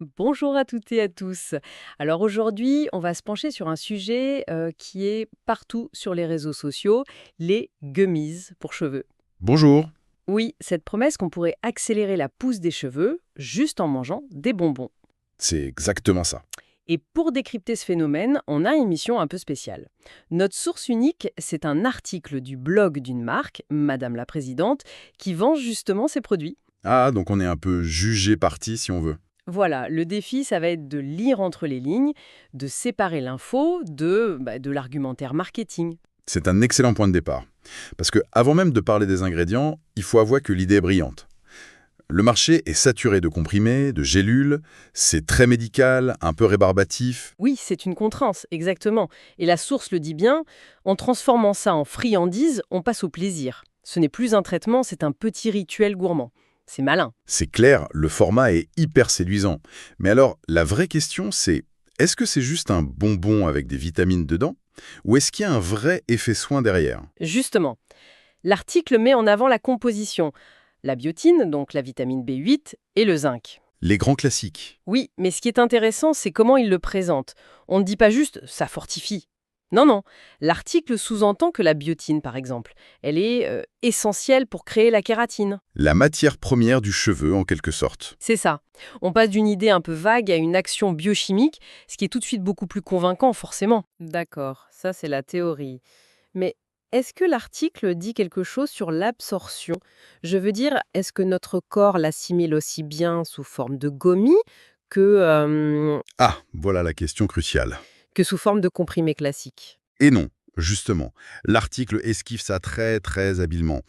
Bonjour à toutes et à tous. Alors aujourd'hui, on va se pencher sur un sujet qui est partout sur les réseaux sociaux, les gummies pour cheveux. Bonjour. Oui, cette promesse qu'on pourrait accélérer la pousse des cheveux juste en mangeant des bonbons. C'est exactement ça. Et pour décrypter ce phénomène, on a une mission un peu spéciale. Notre source unique, c'est un article du blog d'une marque, Madame la Présidente, qui vend justement ses produits. Ah, donc on est un peu jugé parti si on veut. Voilà, le défi, ça va être de lire entre les lignes, de séparer l'info de l'argumentaire marketing. C'est un excellent point de départ. Parce que avant même de parler des ingrédients, il faut avouer que l'idée est brillante. Le marché est saturé de comprimés, de gélules, c'est très médical, un peu rébarbatif. Oui, c'est une contrainte, exactement. Et la source le dit bien, en transformant ça en friandise, on passe au plaisir. Ce n'est plus un traitement, c'est un petit rituel gourmand. C'est malin. C'est clair, le format est hyper séduisant. Mais alors, la vraie question c'est, est-ce que c'est juste un bonbon avec des vitamines dedans? Ou est-ce qu'il y a un vrai effet soin derrière? Justement, l'article met en avant la composition, la biotine, donc la vitamine B8, et le zinc. Les grands classiques. Oui, mais ce qui est intéressant, c'est comment il le présente. On ne dit pas juste «ça fortifie». Non, non. L'article sous-entend que la biotine, par exemple, elle est essentielle pour créer la kératine. La matière première du cheveu, en quelque sorte. C'est ça. On passe d'une idée un peu vague à une action biochimique, ce qui est tout de suite beaucoup plus convaincant, forcément. D'accord, ça c'est la théorie. Mais est-ce que l'article dit quelque chose sur l'absorption? Je veux dire, est-ce que notre corps l'assimile aussi bien sous forme de gommis Ah, voilà la question cruciale. que sous forme de comprimé classique? Et non, justement. L'article esquive ça très habilement.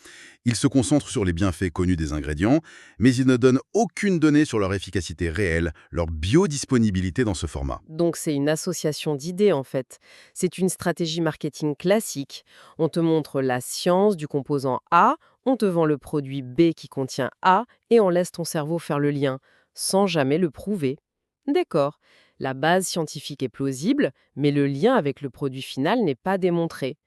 Il se concentre sur les bienfaits connus des ingrédients, mais il ne donne aucune donnée sur leur efficacité réelle, leur biodisponibilité dans ce format. Donc c'est une association d'idées en fait. C'est une stratégie marketing classique. On te montre la science du composant A, on te vend le produit B qui contient A et on laisse ton cerveau faire le lien, sans jamais le prouver. D'accord. La base scientifique est plausible, mais le lien avec le produit final n'est pas démontré.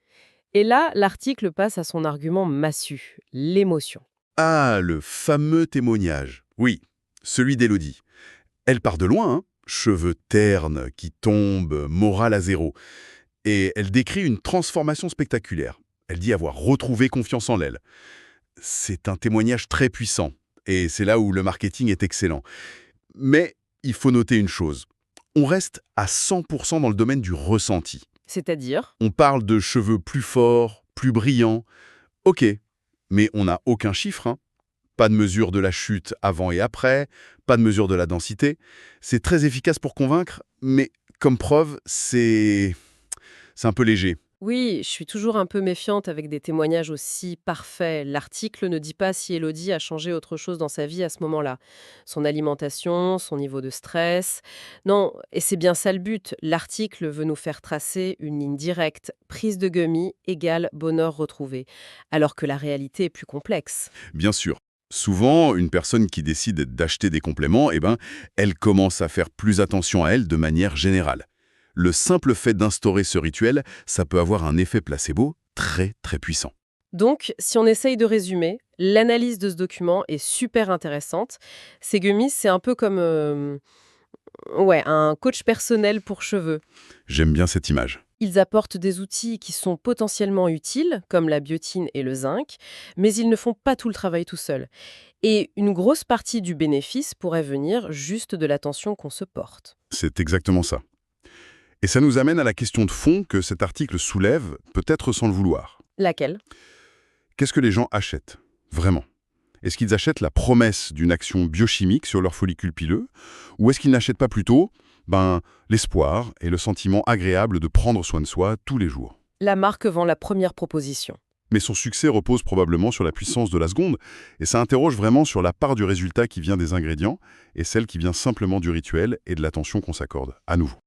Et là, l'article passe à son argument massu, l'émotion. Ah, le fameux témoignage. Oui, celui d'Élodie. Elle part de loin, hein. Cheveux ternes qui tombent, morale à zéro. Et elle décrit une transformation spectaculaire. Elle dit avoir retrouvé confiance en elle. C'est un témoignage très puissant. Et c'est là où le marketing est excellent. Mais il faut noter une chose. On reste à 100% dans le domaine du ressenti. C'est-à-dire, On parle de cheveux plus forts, plus brillants. Ok, mais on n'a aucun chiffre, hein. Pas de mesure de la chute avant et après, pas de mesure de la densité. C'est très efficace pour convaincre, mais comme preuve, c'est un peu léger. oui, je suis toujours un peu méfiante avec des témoignages aussi parfaits. L'article ne dit pas si Elodie a changé autre chose dans sa vie à ce moment-là. Son alimentation, son niveau de stress. Non, et c'est bien ça le but. L'article veut nous faire tracer une ligne directe. Prise de gummy égale bonheur retrouvé. Alors que la réalité est plus complexe. Bien sûr. Souvent, une personne qui décide d'acheter des compléments, elle commence à faire plus attention à elle de manière générale. Le simple fait d'instaurer ce rituel, ça peut avoir un effet placebo très puissant. Donc, si on essaye de résumer, l'analyse de ce document est super intéressante. Ces gummies, c'est un peu comme ouais, un coach personnel pour cheveux. J'aime bien cette image. Ils apportent des outils qui sont potentiellement utiles, comme la biotine et le zinc, mais ils ne font pas tout le travail tout seuls. Et une grosse partie du bénéfice pourrait venir juste de l'attention qu'on se porte. C'est exactement ça. Et ça nous amène à la question de fond que cet article soulève, peut-être sans le vouloir. Laquelle? Qu'est-ce que les gens achètent, vraiment? Est-ce qu'ils achètent la promesse d'une action biochimique sur leur follicule pileux? Ou est-ce qu'ils n'achètent pas plutôt l'espoir et le sentiment agréable de prendre soin de soi tous les jours? La marque vend la première proposition. Mais son succès repose probablement sur la puissance de la seconde, et ça interroge vraiment sur la part du résultat qui vient des ingrédients et celle qui vient simplement du rituel et de l'attention qu'on s'accorde, à nouveau.